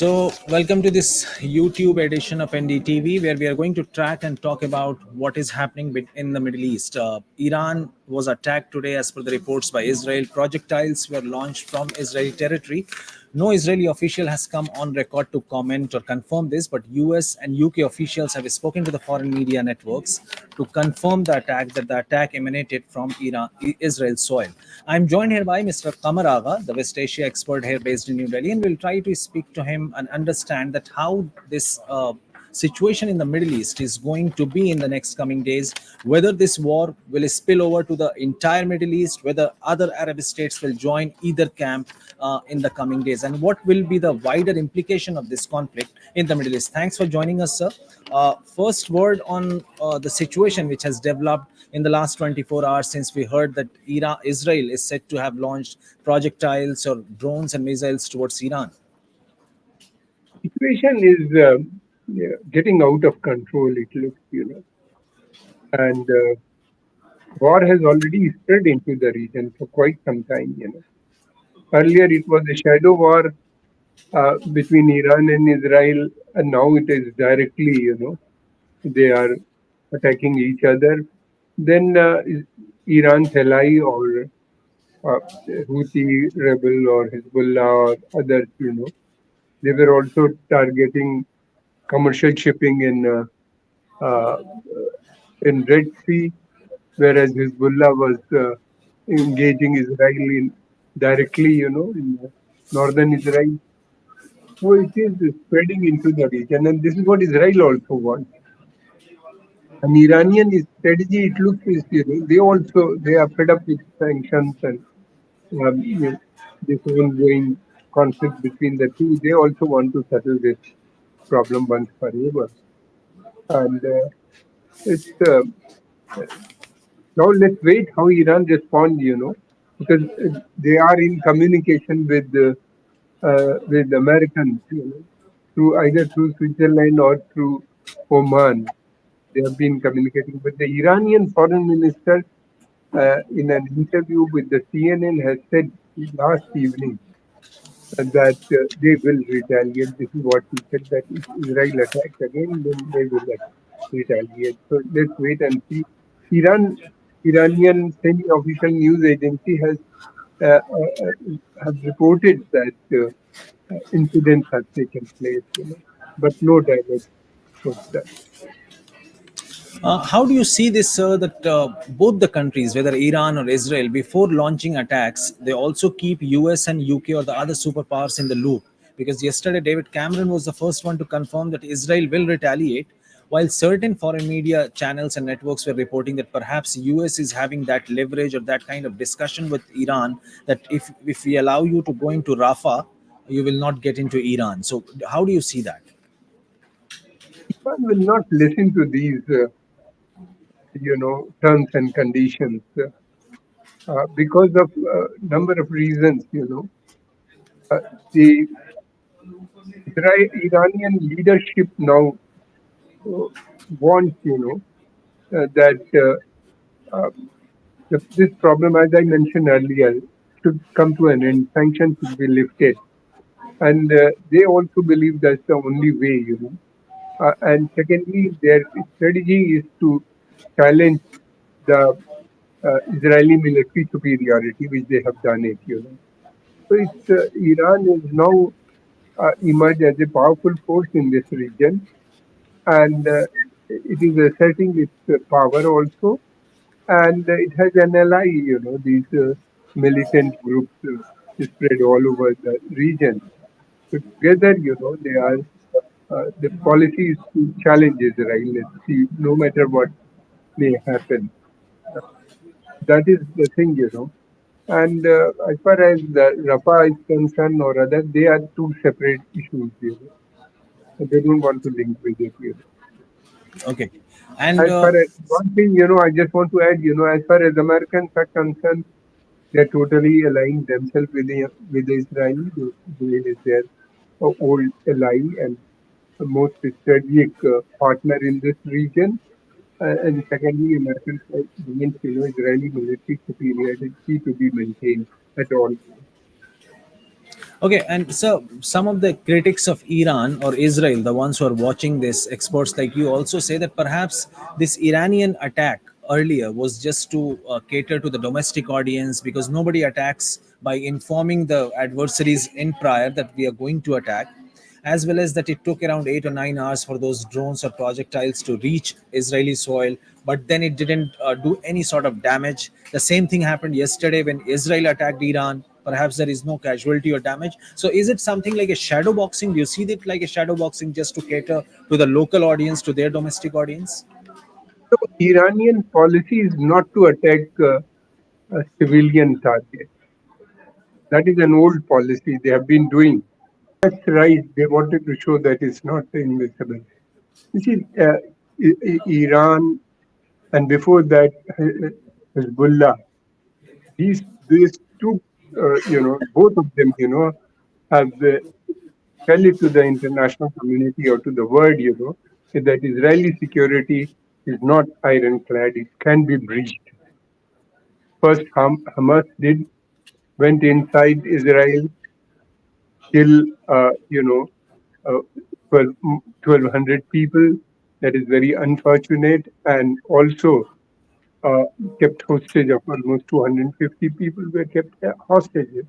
Welcome to this YouTube edition of NDTV, where we are going to track and talk about what is happening in the Middle East. Iran was attacked today, as per the reports by Israel. Projectiles were launched from Israeli territory. No Israeli official has come on record to comment or confirm this, but US and UK officials have spoken to the foreign media networks to confirm that the attack emanated from Israel's soil. I'm joined here by Mr. Qamar Agha, the West Asia expert here based in New Delhi, and we'll try to speak to him and understand that how this situation in the Middle East is going to be in the next coming days, whether this war will spill over to the entire Middle East, whether other Arab states will join either camp in the coming days, and what will be the wider implication of this conflict in the Middle East. Thanks for joining us, sir. First word on the situation which has developed in the last 24 hours since we heard that Israel is said to have launched projectiles or drones and missiles towards Iran. Situation is getting out of control, it looks, and war has already spread into the region for quite some time, Earlier it was a shadow war between Iran and Israel, and now it is directly, they are attacking each other. Then Iran's ally or Houthi rebel or Hezbollah or others, they were also targeting commercial shipping uh, in Red Sea, whereas Hezbollah was engaging Israel directly, in northern Israel. So it is spreading into the region, and this is what Israel also wants. An Iranian strategy, it looks, is they are fed up with sanctions and this ongoing conflict between the two. They also want to settle this problem once forever, and it's now let's wait how Iran responds. Because they are in communication with Americans, through either through Switzerland or through Oman. They have been communicating. But the Iranian foreign minister, in an interview with the CNN, has said last evening that they will retaliate. This is what he said, that if Israel attacks again, then they will retaliate. So let's wait and see. Iranian semi-official news agency have reported that incidents have taken place, but no damage was done. How do you see this, sir, that both the countries, whether Iran or Israel, before launching attacks, they also keep US and UK or the other superpowers in the loop? Because yesterday, David Cameron was the first one to confirm that Israel will retaliate, while certain foreign media channels and networks were reporting that perhaps US is having that leverage or that kind of discussion with Iran that if we allow you to go into Rafah, you will not get into Iran. So how do you see that? Iran will not listen to these, terms and conditions because of number of reasons. The Iranian leadership now wants, that this problem, as I mentioned earlier, should come to an end. Sanctions should be lifted, and they also believe that's the only way. And secondly, their strategy is to challenge the Israeli military superiority, which they have done it. So it's Iran is now emerged as a powerful force in this region, and it is asserting its power also, and it has an ally. These militant groups spread all over the region. So together, they are the policy is to challenge Israel. Let's see, no matter what may happen. That is the thing, And as far as the Rafah is concerned or other, they are two separate issues. They don't want to link with it. Okay. And As far as one thing, I just want to add, as far as Americans are concerned, they're totally aligned themselves with Israel. Israel is their old ally and the most strategic partner in this region. And secondly, Americans want Israeli military superiority to be maintained at all. Okay, and so some of the critics of Iran or Israel, the ones who are watching this, experts like you, also say that perhaps this Iranian attack earlier was just to cater to the domestic audience, because nobody attacks by informing the adversaries in prior that we are going to attack, as well as that it took around 8 or 9 hours for those drones or projectiles to reach Israeli soil, but then it didn't do any sort of damage. The same thing happened yesterday when Israel attacked Iran. Perhaps there is no casualty or damage. So, is it something like a shadow boxing? Do you see it like a shadow boxing just to cater to the local audience, to their domestic audience? So Iranian policy is not to attack a civilian target. That is an old policy they have been doing. That's right. They wanted to show that it's not invisible. You see, Iran and before that, Hezbollah. These two, both of them, have tell it to the international community or to the world, that Israeli security is not ironclad. It can be breached. First, Hamas went inside Israel, kill, uh, you know, uh, 1,200 people. That is very unfortunate, and also uh, kept hostage of almost 250 people were kept hostages.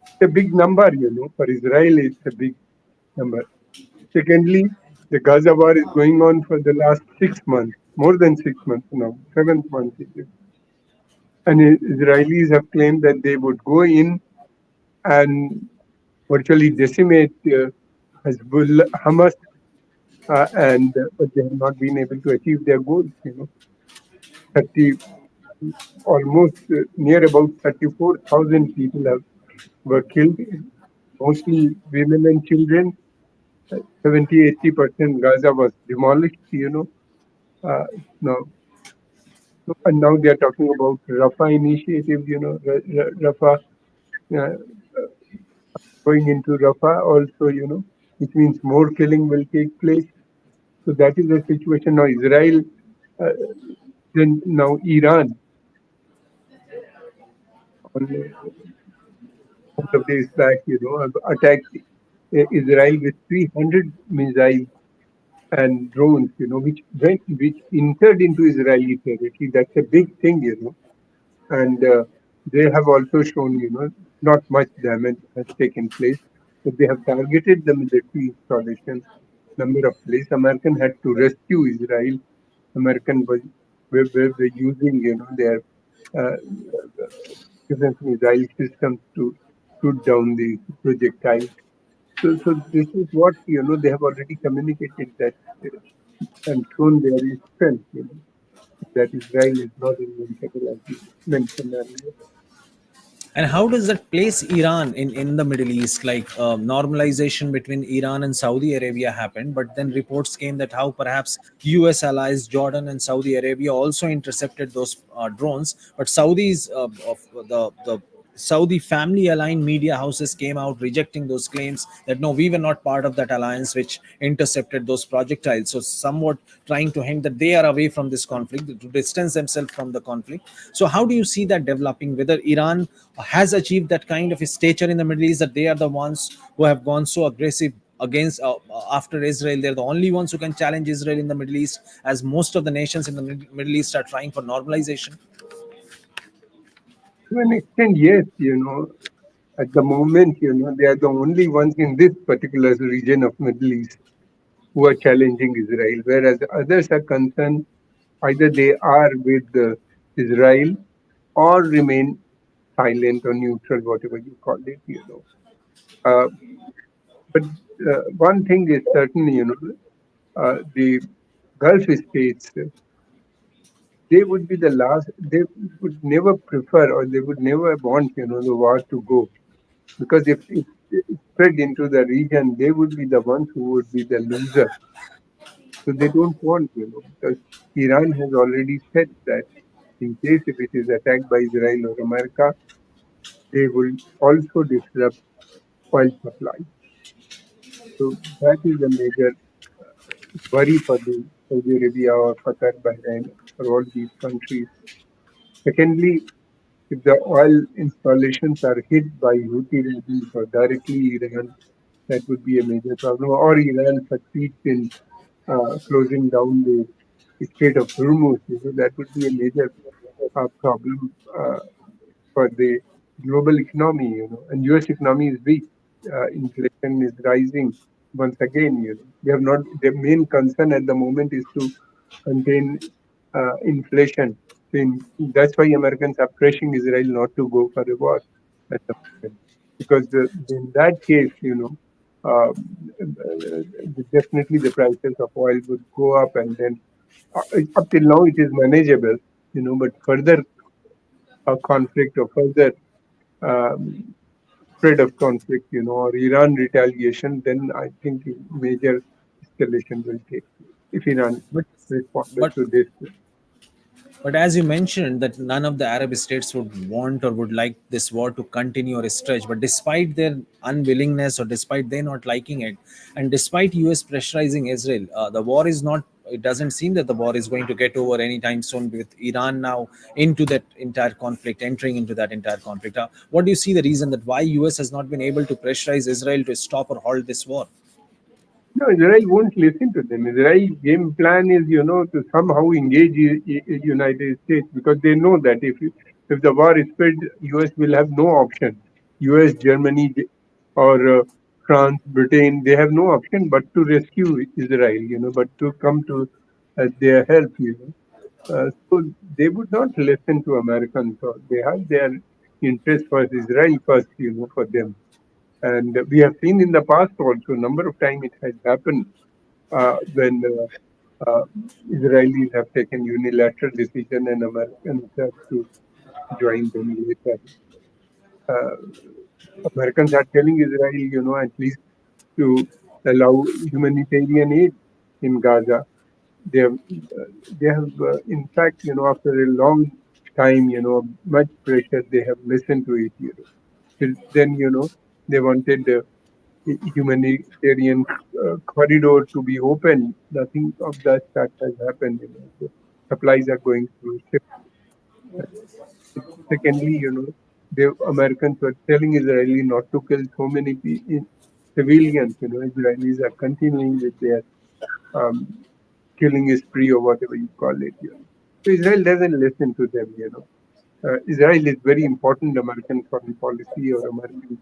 It's a big number, for Israel. It's a big number. Secondly, the Gaza war is going on for the last 6 months, more than 6 months now, seventh month it is. And Israelis have claimed that they would go in and virtually decimate Hezbollah, Hamas, and but they have not been able to achieve their goals. 30, almost near about 34,000 people were killed, mostly women and children. 70-80% Gaza was demolished. Now and now they are talking about Rafah initiative. Rafah uh, going into Rafah also. Which means more killing will take place. So that is the situation now. Israel, uh, then now Iran, on a couple of days back, attacked Israel with 300 missiles and drones, which entered into Israeli territory. That's a big thing. And they have also shown, not much damage has taken place, but they have targeted the military installation number of places. American had to rescue Israel. American were using, their uh, different missile systems to shoot down the projectiles. So this is what they have already communicated that and shown their strength. That Israel is not invincible as you mentioned earlier. And how does that place Iran in the Middle East? Like normalization between Iran and Saudi Arabia happened, but then reports came that how perhaps US allies Jordan and Saudi Arabia also intercepted those drones, but Saudis of the Saudi family aligned media houses came out rejecting those claims that no, we were not part of that alliance which intercepted those projectiles. So, somewhat trying to hint that they are away from this conflict, to distance themselves from the conflict. So, how do you see that developing? Whether Iran has achieved that kind of a stature in the Middle East that they are the ones who have gone so aggressive against after Israel? They're the only ones who can challenge Israel in the Middle East, as most of the nations in the Middle East are trying for normalization. To an extent, yes, at the moment, they are the only ones in this particular region of Middle East who are challenging Israel, whereas others are concerned either they are with Israel or remain silent or neutral, whatever you call it. Uh, but one thing is certain, the Gulf states, they would be the last, they would never prefer or they would never want, the war to go. Because if it spread into the region, they would be the ones who would be the loser. So they don't want, because Iran has already said that in case if it is attacked by Israel or America, they will also disrupt oil supply. So that is a major worry for the Saudi Arabia or Qatar, Bahrain, for all these countries. Secondly, If the oil installations are hit by Houthi rebels or directly Iran, that would be a major problem. Or Iran succeeds in closing down the Strait of Hormuz, that would be a major problem for the global economy, and U.S. economy is weak. Inflation is rising once again. They have not. The main concern at the moment is to contain inflation. That's why Americans are pressuring Israel not to go for a war at the moment, because in that case, definitely the prices of oil would go up, and then up till now it is manageable, but further conflict or further um, spread of conflict, or Iran retaliation, then I think major escalation will take place if Iran but responded but to this. But as you mentioned, that none of the Arab states would want or would like this war to continue or stretch. But despite their unwillingness or despite they not liking it, and despite US pressurizing Israel, the war is not. It doesn't seem that the war is going to get over anytime soon. With Iran now into that entire conflict, entering into that entire conflict, what do you see the reason that why US has not been able to pressurize Israel to stop or halt this war? No, Israel won't listen to them. Israel game plan is, to somehow engage United States, because they know that if the war is spread, US will have no option. US, Germany, or France, Britain, they have no option but to rescue Israel, but to come to their help, so they would not listen to Americans, or they have their interest first, Israel first, for them. And we have seen in the past also, number of times it has happened when Israelis have taken unilateral decision and Americans have to join them later. Uh, Americans are telling Israel, at least to allow humanitarian aid in Gaza. They have, in fact, after a long time, much pressure, they have listened to it. Till then, they wanted humanitarian corridor to be open. Nothing of that has happened. The supplies are going through ships. Secondly, the Americans were telling Israeli not to kill so many civilians. Israelis are continuing with their um, killing spree or whatever you call it. So Israel doesn't listen to them. Israel is very important American foreign policy or American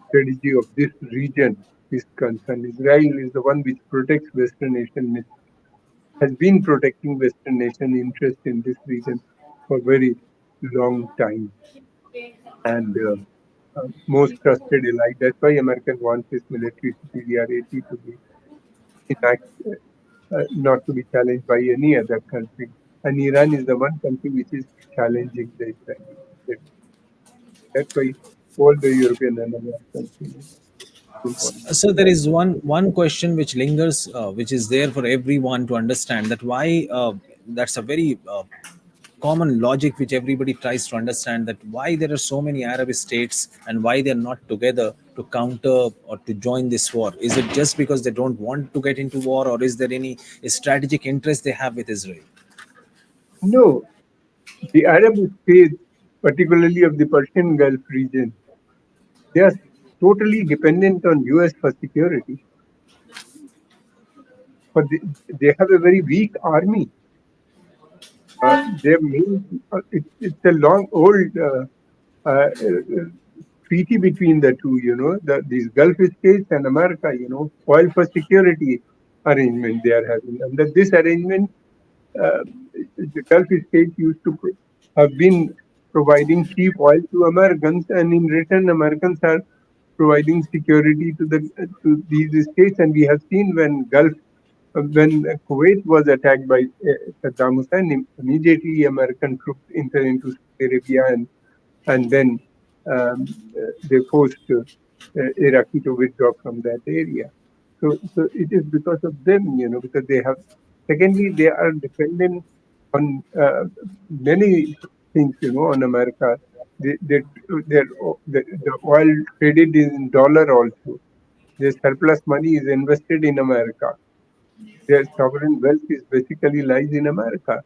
strategy of this region is concerned. Israel is the one which protects Western nation, has been protecting Western nation interest in this region for a very long time, and most trusted ally. That's why American wants this military superiority to be enact, not to be challenged by any other country. And Iran is the one country which is challenging the Israelis. That's why all the European and Americans don't want this So to there happen. is one question which lingers, which is there for everyone to understand, that why that's a very common logic which everybody tries to understand, that why there are so many Arab states and why they're not together to counter or to join this war. Is it just because they don't want to get into war, or is there any strategic interest they have with Israel? No, the Arab states, particularly of the Persian Gulf region, they are totally dependent on US for security. But they have a very weak army. Their main, it's a long old treaty between the two, these Gulf states and America, oil for security arrangement they are having. Under this arrangement, uh, the Gulf states used to have been providing cheap oil to Americans, and in return, Americans are providing security to these states. And we have seen when Kuwait was attacked by Saddam Hussein, immediately American troops entered into Saudi Arabia, and then they forced Iraqi to withdraw from that area. So it is because of them, because they have. Secondly, they are dependent on many things, on America. They, the oil traded in dollar also. Their surplus money is invested in America. Their sovereign wealth is basically lies in America.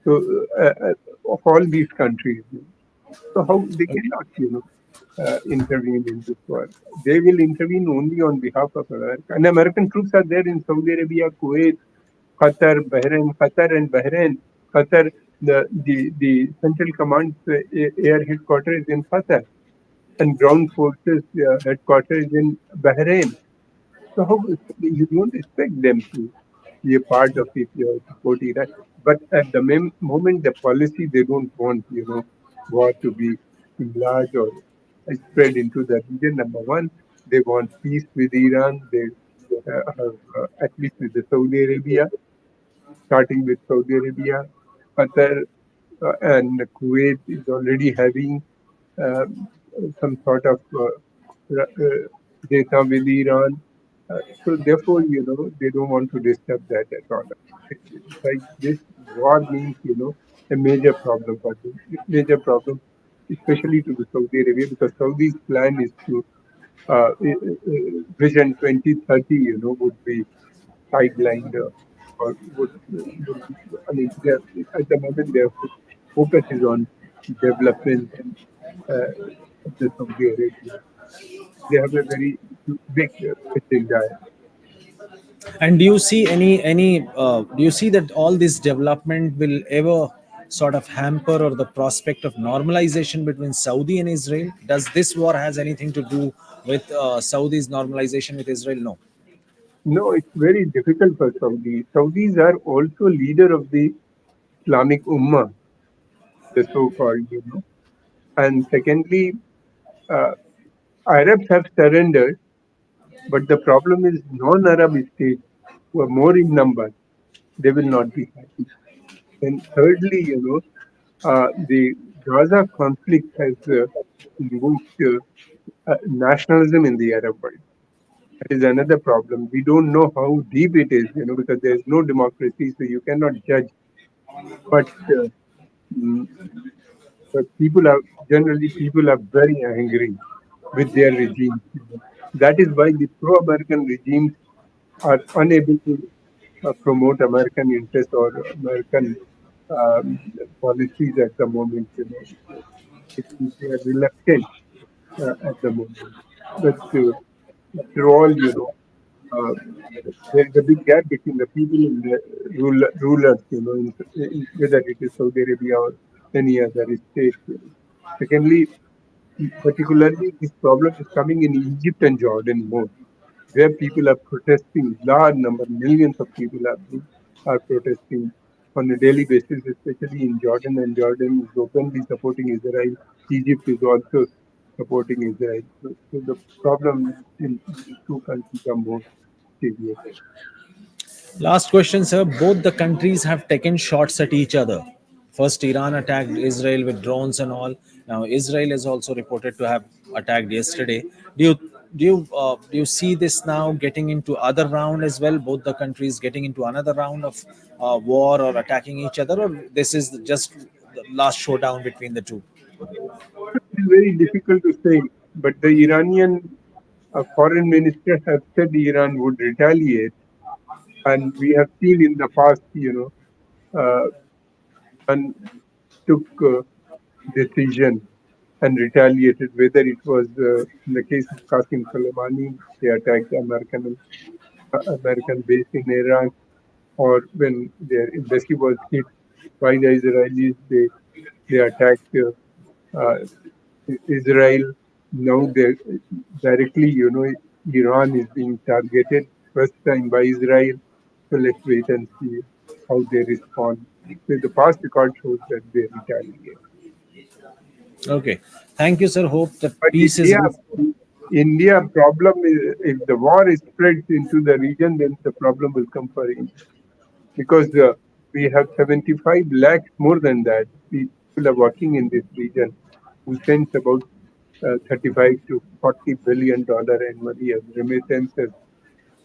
So of all these countries. So how they cannot, intervene in this war? They will intervene only on behalf of America. And American troops are there in Saudi Arabia, Kuwait, Qatar and Bahrain. Qatar, the Central Command's air headquarters is in Qatar, and ground forces headquarters in Bahrain. So how you don't expect them to be a part of it or support Iran? But at the moment, the policy they don't want, war to be enlarged or spread into the region. Number one, they want peace with Iran. They have at least with the Saudi Arabia, starting with Saudi Arabia, Qatar and Kuwait is already having some sort of data with Iran. So therefore, they don't want to disturb that at all. Like this war means, a major problem for them, major problem, especially to the Saudi Arabia, because Saudi's plan is to Vision 2030, would be sidelined or would be, I mean, at the moment their focus is on development and of the Saudi Arabia. They have a very big agenda. And do you see do you see that all this development will ever sort of hamper or the prospect of normalization between Saudi and Israel? Does this war has anything to do with Saudi's normalization with Israel? No. No, it's very difficult for Saudi. Saudis are also leader of the Islamic Ummah, the so-called, And secondly, uh, Arabs have surrendered, but the problem is non-Arab states who are more in number, they will not be happy. And thirdly, the Gaza conflict has invoked nationalism in the Arab world. That is another problem. We don't know how deep it is, because there is no democracy, so you cannot judge. But mm, but people are very angry with their regimes. That is why the pro-American regimes are unable to promote American interests or American um, policies at the moment. They are reluctant at the moment. But after all, uh, there is a big gap between the people and the rulers, whether it is Saudi Arabia or any other state. Secondly, particularly, this problem is coming in Egypt and Jordan more, where people are protesting. Large number, millions of people are protesting on a daily basis, especially in Jordan. And Jordan is openly supporting Israel. Egypt is also supporting Israel. So the problem in these two countries are more serious. Last question, sir. Both the countries have taken shots at each other. First, Iran attacked Israel with drones and all. Now, Israel is also reported to have attacked yesterday. Do you see this now getting into other round as well? Both the countries getting into another round of war or attacking each other, or this is just the last showdown between the two? It's very difficult to say, but the Iranian foreign minister has said Iran would retaliate, and we have seen in the past, uh, Iran took decision and retaliated. Whether it was in the case of Qasim Soleimani, they attacked the American base in Iraq, or when their embassy was hit by the Israelis, they attacked uh, Israel. Now they directly, Iran is being targeted first time by Israel. So let's wait and see how they respond. So the past record shows that they retaliate. Okay. Thank you, sir. Hope that But peace is. India problem is if the war is spread into the region, then the problem will come for India because we have 75 lakhs more than that people are working in this region who sends about 35 to 40 billion dollar annually as remittances.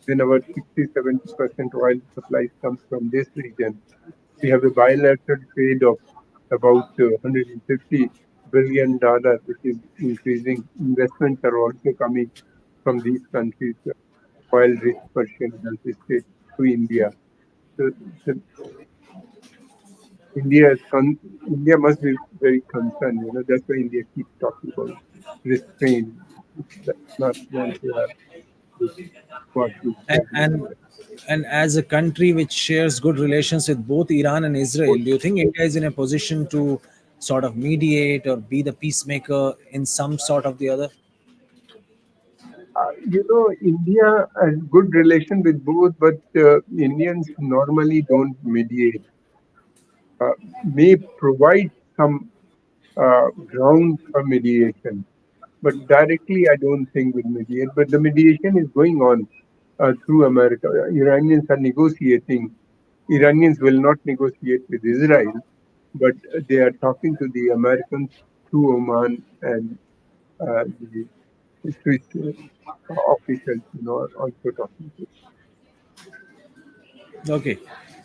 Then about 60-70% oil supplies comes from this region. We have a bilateral trade of about $150 billion, which is increasing. Investments are also coming from these countries, oil-rich Persian Gulf states to India. So, so India must be very concerned. That's why India keeps talking about restraint. It does not want to have this war and with and Israel. and as a country which shares good relations with both Iran and Israel, do you think India is in a position to sort of mediate or be the peacemaker in some sort of the other? India has good relation with both, but Indians normally don't mediate. May provide some ground for mediation, but directly I don't think will mediate. But the mediation is going on through America. Iranians are negotiating. Iranians will not negotiate with Israel, but they are talking to the Americans through Oman and the Swiss officials, are also talking to. Okay.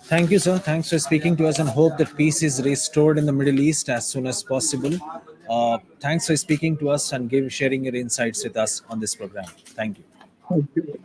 Thank you, sir. Thanks for speaking to us and hope that peace is restored in the Middle East as soon as possible. Thanks for speaking to us and sharing your insights with us on this program. Thank you. Thank you.